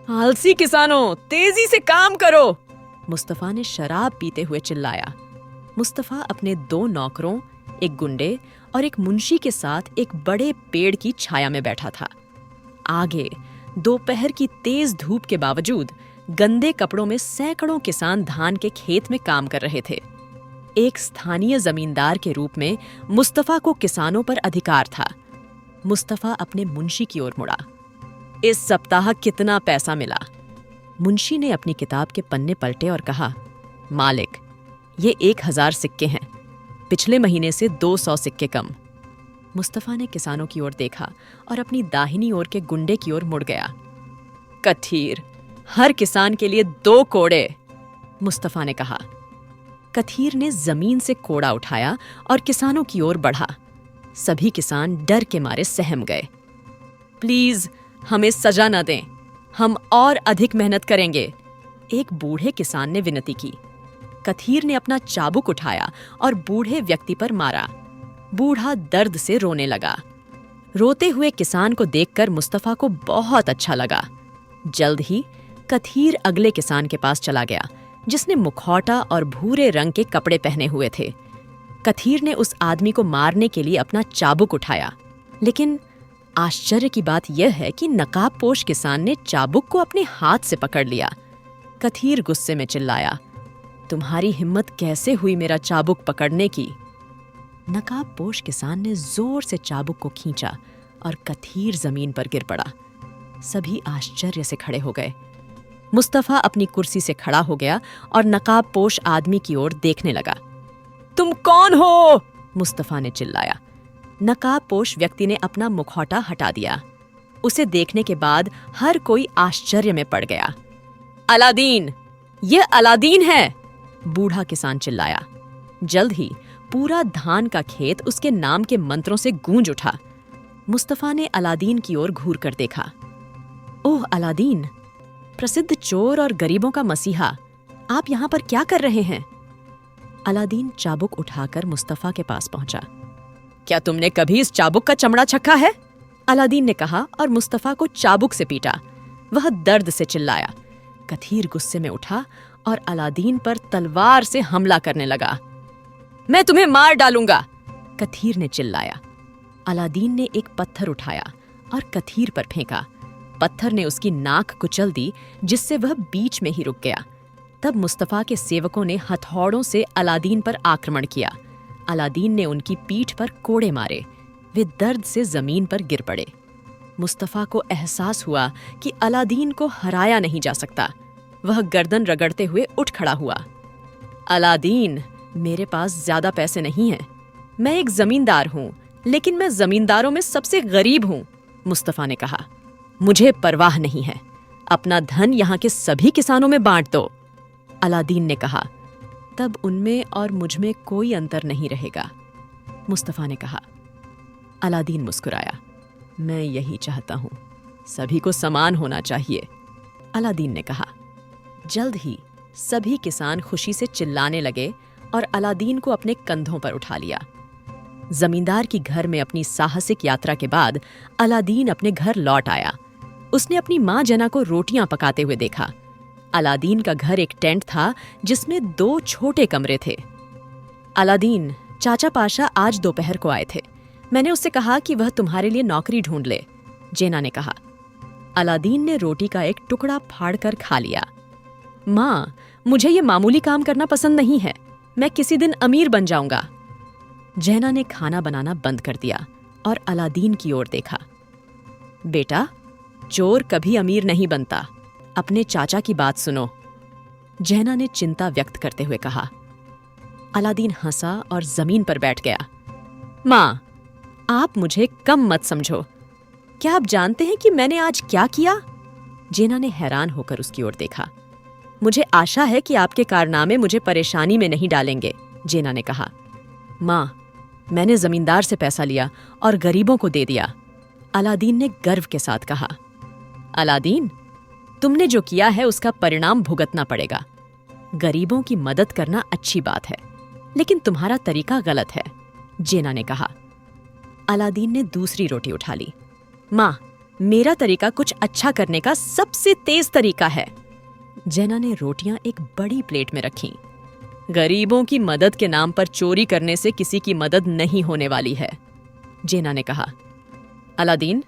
आलसी किसानों, तेजी से काम करो, मुस्तफा ने शराब पीते हुए चिल्लाया। मुस्तफा अपने 2 नौकरों, एक गुंडे और एक मुंशी के साथ एक बड़े पेड़ की छाया में बैठा था। आगे दोपहर की तेज धूप के बावजूद गंदे कपड़ों में सैकड़ों किसान धान के खेत में काम कर रहे थे। एक स्थानीय जमींदार के रूप में मुस्तफा को किसानों पर अधिकार था। मुस्तफा अपने मुंशी की ओर मुड़ा। इस सप्ताह कितना पैसा मिला? मुंशी ने अपनी किताब के पन्ने पलटे और कहा, मालिक, ये 1000 सिक्के हैं। पिछले महीने से 200 सिक्के कम। मुस्तफा ने किसानों की ओर देखा और अपनी दाहिनी ओर के गुंडे की ओर मुड़ गया। कथीर, हर किसान के लिए 2 कोड़े, मुस्तफा ने कहा। कथीर ने जमीन से कोड़ा उठाया और किसानों की ओर बढ़ा। सभी किसान डर के मारे सहम गए। प्लीज हमें सजा न दें, हम और अधिक मेहनत करेंगे, एक बूढ़े किसान ने विनती की। कथीर ने अपना चाबुक उठाया और बूढ़े व्यक्ति पर मारा। बूढ़ा दर्द से रोने लगा। रोते हुए किसान को देखकर मुस्तफा को बहुत अच्छा लगा। जल्द ही कथीर अगले किसान के पास चला गया, जिसने मुखौटा और भूरे रंग के कपड़े पहने हुए थे। कथीर ने उस आदमी को मारने के लिए अपना चाबुक उठाया, लेकिन आश्चर्य की बात यह है कि नकाबपोश किसान ने चाबुक को अपने हाथ से पकड़ लिया। कथीर गुस्से में चिल्लाया, तुम्हारी हिम्मत कैसे हुई मेरा चाबुक पकड़ने की? नकाबपोश किसान ने जोर से चाबुक को खींचा और कथीर जमीन पर गिर पड़ा। सभी आश्चर्य से खड़े हो गए। मुस्तफा अपनी कुर्सी से खड़ा हो गया और नकाबपोश आदमी की ओर देखने लगा। तुम कौन हो? मुस्तफा ने चिल्लाया। नकाबपोश व्यक्ति ने अपना मुखौटा हटा दिया। उसे देखने के बाद हर कोई आश्चर्य में पड़ गया। अलादीन, यह अलादीन है, बूढ़ा किसान चिल्लाया। जल्द ही पूरा धान का खेत उसके नाम के मंत्रों से गूंज उठा। मुस्तफा ने अलादीन की ओर घूर कर देखा। ओह अलादीन, प्रसिद्ध चोर और गरीबों का मसीहा, आप यहाँ पर क्या कर रहे हैं? अलादीन चाबुक उठाकर मुस्तफा के पास पहुंचा। क्या तुमने कभी इस चाबुक का चमड़ा चखा है? अलादीन ने कहा और मुस्तफा को चाबुक से पीटा। वह दर्द से चिल्लाया। कथीर गुस्से में उठा और अलादीन पर तलवार से हमला करने लगा। मैं तुम्हें मार डालूंगा, कथीर ने चिल्लाया। अलादीन ने एक पत्थर उठाया और कथीर पर फेंका। पत्थर ने उसकी नाक कुचल दी, जिससे वह बीच में ही रुक गया। तब मुस्तफा के सेवकों ने हथौड़ों से अलादीन पर आक्रमण किया। अलादीन ने उनकी पीठ पर कोड़े मारे। वे दर्द से जमीन पर गिर पड़े। मुस्तफा को एहसास हुआ कि अलादीन को हराया नहीं जा सकता। वह गर्दन रगड़ते हुए उठ खड़ा हुआ। अलादीन, मेरे पास ज्यादा पैसे नहीं हैं। मैं एक जमींदार हूँ, लेकिन मैं जमींदारों में सबसे गरीब हूँ, मुस्तफा ने कहा। मुझे परवाह नहीं है, अपना धन यहाँ के सभी किसानों में बांट दो, अलादीन ने कहा। तब उनमें और मुझ में कोई अंतर नहीं रहेगा, मुस्तफा ने कहा। अलादीन मुस्कुराया। मैं यही चाहता हूँ, सभी को समान होना चाहिए, अलादीन ने कहा। जल्द ही सभी किसान खुशी से चिल्लाने लगे और अलादीन को अपने कंधों पर उठा लिया। जमींदार की घर में अपनी साहसिक यात्रा के बाद अलादीन अपने घर लौट आया। उसने अपनी माँ जना को रोटियां पकाते हुए देखा। अलादीन का घर एक टेंट था, जिसमें 2 छोटे कमरे थे। अलादीन, चाचा पाशा आज दोपहर को आए थे। मैंने उससे कहा कि वह तुम्हारे लिए नौकरी ढूंढ ले, जेना ने कहा। अलादीन ने रोटी का एक टुकड़ा फाड़कर खा लिया। माँ, मुझे ये मामूली काम करना पसंद नहीं है, मैं किसी दिन अमीर बन जाऊंगा। जेना ने खाना बनाना बंद कर दिया और अलादीन की ओर देखा। बेटा, चोर कभी अमीर नहीं बनता, अपने चाचा की बात सुनो, जेना ने चिंता व्यक्त करते हुए कहा। अलादीन हंसा और जमीन पर बैठ गया। माँ, आप मुझे कम मत समझो। क्या आप जानते हैं कि मैंने आज क्या किया? जेना ने हैरान होकर उसकी ओर देखा। मुझे आशा है कि आपके कारनामे मुझे परेशानी में नहीं डालेंगे, जेना ने कहा। माँ, मैंने जमींदार से पैसा लिया और गरीबों को दे दिया, अलादीन ने गर्व के साथ कहा। अलादीन, तुमने जो किया है उसका परिणाम भुगतना पड़ेगा। गरीबों की मदद करना अच्छी बात है, लेकिन तुम्हारा तरीका गलत है, जेना ने कहा। अलादीन ने दूसरी रोटी उठा ली। माँ, मेरा तरीका कुछ अच्छा करने का सबसे तेज तरीका है। जेना ने रोटियां एक बड़ी प्लेट में रखीं। गरीबों की मदद के नाम पर चोरी करने से किसी की मदद नहीं होने वाली है। जेना ने कहा, अलादीन,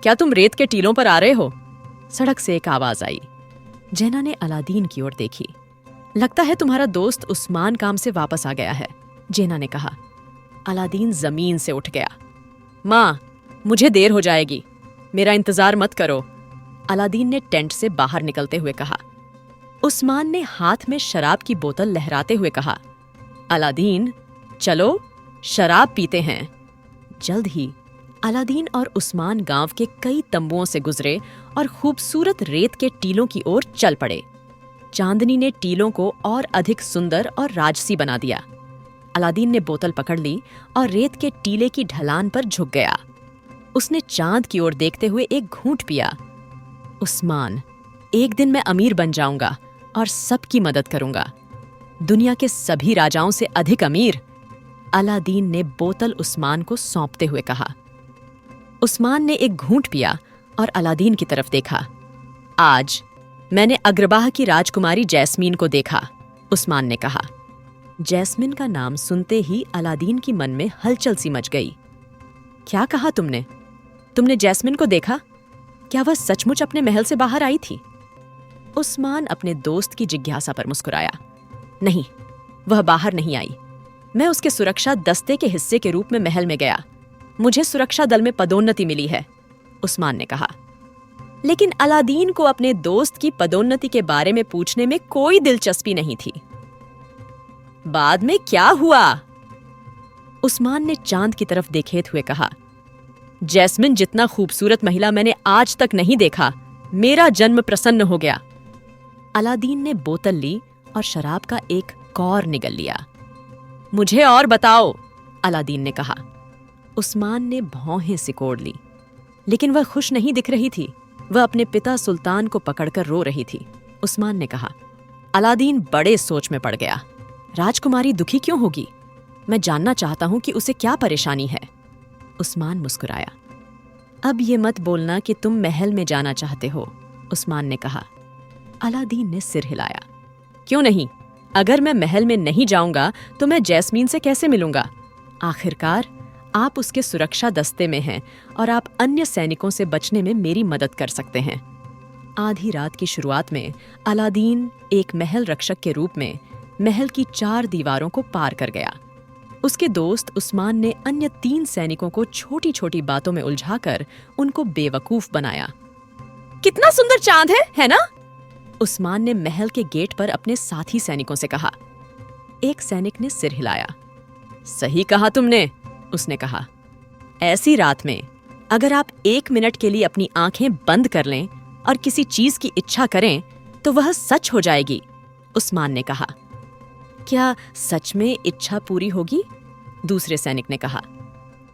क्या तुम रेत के टीलों पर आ रहे हो? सड़क से एक आवाज आई। जेना ने अलादीन की ओर देखी। लगता है तुम्हारा दोस्त उस्मान काम से वापस आ गया है, जेना ने कहा। अलादीन जमीन से उठ गया। माँ, मुझे देर हो जाएगी, मेरा इंतजार मत करो, अलादीन ने टेंट से बाहर निकलते हुए कहा। उस्मान ने हाथ में शराब की बोतल लहराते हुए कहा, अलादीन, चलो शराब पीते हैं। जल्द ही अलादीन और उस्मान गांव के कई तंबुओं से गुजरे और खूबसूरत रेत के टीलों की ओर चल पड़े। चांदनी ने टीलों को और अधिक सुंदर और राजसी बना दिया। अलादीन ने बोतल पकड़ ली और रेत के टीले की ढलान पर झुक गया। उसने चांद की ओर देखते हुए एक घूंट पिया। उस्मान, एक दिन मैं अमीर बन जाऊंगा और सबकी मदद करूंगा, दुनिया के सभी राजाओं से अधिक अमीर, अलादीन ने बोतल उस्मान को सौंपते हुए कहा। उस्मान ने एक घूंट पिया और अलादीन की तरफ देखा। आज मैंने अग्रबाह की राजकुमारी जैस्मीन को देखा, उस्मान ने कहा। जैस्मिन का नाम सुनते ही अलादीन की मन में हलचल सी मच गई। क्या कहा तुमने? तुमने जैस्मिन को देखा? क्या वह सचमुच अपने महल से बाहर आई थी? उस्मान अपने दोस्त की जिज्ञासा पर मुस्कुराया। नहीं, वह बाहर नहीं आई। मैं उसके सुरक्षा दस्ते के हिस्से के रूप में महल में गया। मुझे सुरक्षा दल में पदोन्नति मिली है, उस्मान ने कहा। लेकिन अलादीन को अपने दोस्त की पदोन्नति के बारे में पूछने में कोई दिलचस्पी नहीं थी। बाद में क्या हुआ? उस्मान ने चांद की तरफ देखेते हुए कहा, जैस्मिन जितना खूबसूरत महिला मैंने आज तक नहीं देखा। मेरा जन्म प्रसन्न हो गया। अलादीन ने बोतल ली और शराब का एक कौर निगल लिया। मुझे और बताओ, अलादीन ने कहा। उस्मान ने भौहें सिकोड़ ली, लेकिन वह खुश नहीं दिख रही थी। वह अपने पिता सुल्तान को पकड़कर रो रही थी। उस्मान ने कहा। अलादीन बड़े सोच में पड़ गया। राजकुमारी दुखी क्यों होगी? मैं जानना चाहता हूं कि उसे क्या परेशानी है। उस्मान मुस्कुराया। अब ये मत बोलना कि तुम महल में जाना चाहते हो, उस्मान ने कहा। अलादीन ने सिर हिलाया। क्यों नहीं? अगर मैं महल में नहीं जाऊंगा तो मैं जैस्मीन से कैसे मिलूंगा? आखिरकार आप उसके सुरक्षा दस्ते में हैं और आप अन्य सैनिकों से बचने में मेरी मदद कर सकते हैं। आधी रात की शुरुआत में अलादीन एक महल रक्षक के रूप में महल की 4 दीवारों को पार कर गया। उसके दोस्त उस्मान ने अन्य 3 सैनिकों को छोटी छोटी बातों में उलझाकर उनको बेवकूफ बनाया। कितना सुंदर चांद है ना? उस्मान ने महल के गेट पर अपने साथी सैनिकों से कहा। एक सैनिक ने सिर हिलाया। सही कहा तुमने, उसने कहा। ऐसी रात में अगर आप 1 मिनट के लिए अपनी आंखें बंद कर लें और किसी चीज की इच्छा करें तो वह सच हो जाएगी, उस्मान ने कहा। क्या सच में इच्छा पूरी होगी? दूसरे सैनिक ने कहा।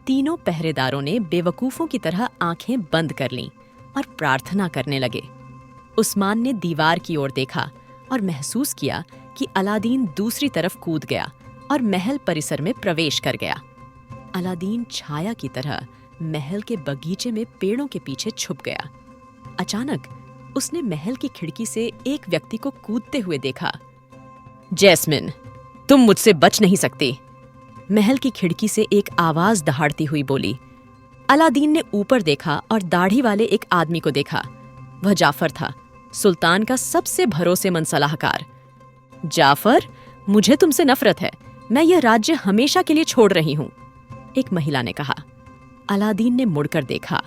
तीनों पहरेदारों ने बेवकूफों की तरह आंखें बंद कर लीं और प्रार्थना करने लगे। उस्मान ने दीवार की ओर देखा और महसूस किया कि अलादीन दूसरी तरफ कूद गया और महल परिसर में प्रवेश कर गया। अलादीन छाया की तरह महल के बगीचे में पेड़ों के पीछे छुप गया। अचानक उसने महल की खिड़की से एक व्यक्ति को कूदते हुए देखा। जैस्मिन, तुम मुझसे बच नहीं सकती, महल की खिड़की से एक आवाज दहाड़ती हुई बोली। अलादीन ने ऊपर देखा और दाढ़ी वाले एक आदमी को देखा। वह जाफर था, सुल्तान का सबसे भरोसेमंद सलाहकार। जाफर, मुझे तुमसे नफरत है। मैं यह राज्य हमेशा के लिए छोड़ रही हूं, एक महिला ने कहा। अलादीन ने मुड़कर देखा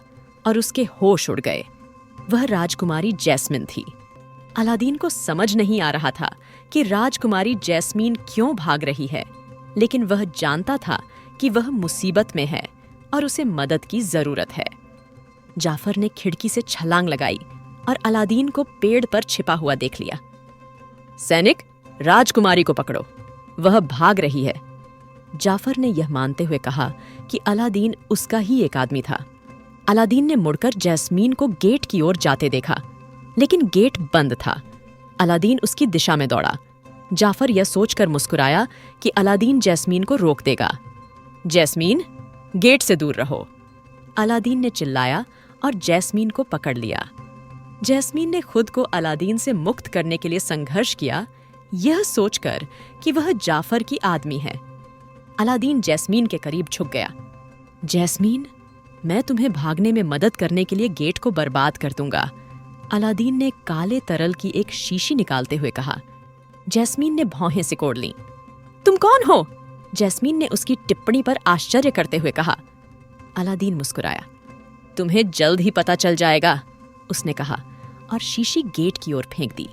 और उसके होश उड़ गए। वह राजकुमारी जैस्मिन थी। अलादीन को समझ नहीं आ रहा था कि राजकुमारी जैस्मीन क्यों भाग रही है, लेकिन वह जानता था कि वह मुसीबत में है और उसे मदद की जरूरत है। जाफर ने खिड़की से छलांग लगाई और अलादीन को पेड़ पर छिपा हुआ देख लिया। सैनिक, राजकुमारी को पकड़ो, वह भाग रही है। जाफर ने यह मानते हुए कहा कि अलादीन उसका ही एक आदमी था। अलादीन ने मुड़कर जैस्मीन को गेट की ओर जाते देखा, लेकिन गेट बंद था। अलादीन उसकी दिशा में दौड़ा। जाफर यह सोचकर मुस्कुराया कि अलादीन जैस्मीन को रोक देगा। जैस्मीन, गेट से दूर रहो, अलादीन ने चिल्लाया और जैस्मीन को पकड़ लिया। जैस्मीन ने खुद को अलादीन से मुक्त करने के लिए संघर्ष किया, यह सोचकर कि वह जाफर की आदमी है। अलादीन जैस्मीन के करीब झुक गया। जैस्मीन, मैं तुम्हें भागने में मदद करने के लिए गेट को बर्बाद कर दूंगा, अलादीन ने काले तरल की एक शीशी निकालते हुए कहा। जैस्मीन ने भौहें सिकोड़ लीं। तुम कौन हो? जैस्मीन ने उसकी टिप्पणी पर आश्चर्य करते हुए कहा। अलादीन मुस्कुराया। तुम्हें जल्द ही पता चल जाएगा, उसने कहा और शीशी गेट की ओर फेंक दी।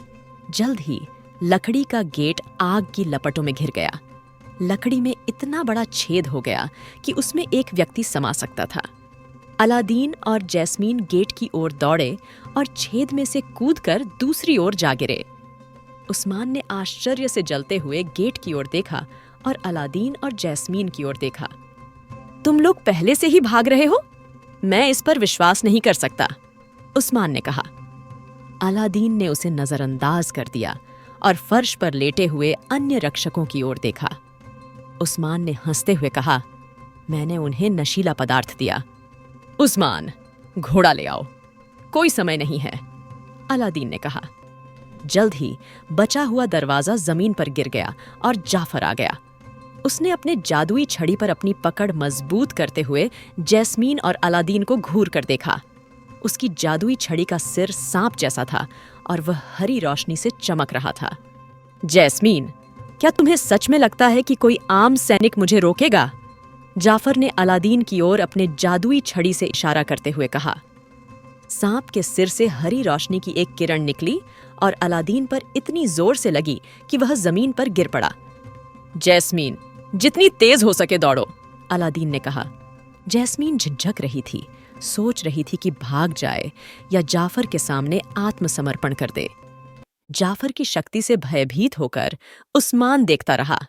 जल्द ही लकड़ी का गेट आग की लपटों में घिर गया। लकड़ी में इतना बड़ा छेद हो गया कि उसमें एक व्यक्ति समा सकता था। अलादीन और जैस्मीन गेट की ओर दौड़े और छेद में से कूदकर दूसरी ओर जा गिरे। उस्मान ने आश्चर्य से जलते हुए गेट की ओर देखा और अलादीन और जैस्मीन की ओर देखा। तुम लोग पहले से ही भाग रहे हो? मैं इस पर विश्वास नहीं कर सकता, उस्मान ने कहा। अलादीन ने उसे नजरअंदाज कर दिया और फर्श पर लेटे हुए अन्य रक्षकों की ओर देखा। उस्मान ने हंसते हुए कहा, मैंने उन्हें नशीला पदार्थ दिया। उस्मान, घोड़ा ले आओ, कोई समय नहीं है, अलादीन ने कहा। जल्द ही बचा हुआ दरवाजा जमीन पर गिर गया और जाफर आ गया। उसने अपने जादुई छड़ी पर अपनी पकड़ मजबूत करते हुए जैस्मीन और अलादीन को घूर कर देखा। उसकी जादुई छड़ी का सिर सांप जैसा था और वह हरी रोशनी से चमक रहा था। जैस्मीन, क्या तुम्हें सच में लगता है कि कोई आम सैनिक मुझे रोकेगा? जाफर ने अलादीन की ओर अपने जादुई छड़ी से इशारा करते हुए कहा। सांप के सिर से हरी रोशनी की एक किरण निकली और अलादीन पर इतनी जोर से लगी कि वह जमीन पर गिर पड़ा। जैस्मीन, जितनी तेज हो सके दौड़ो, अलादीन ने कहा। जैस्मीन झिझक रही थी, सोच रही थी कि भाग जाए या जाफर के सामने आत्मसमर्पण कर दे। जाफर की शक्ति से भयभीत होकर उस्मान देखता रहा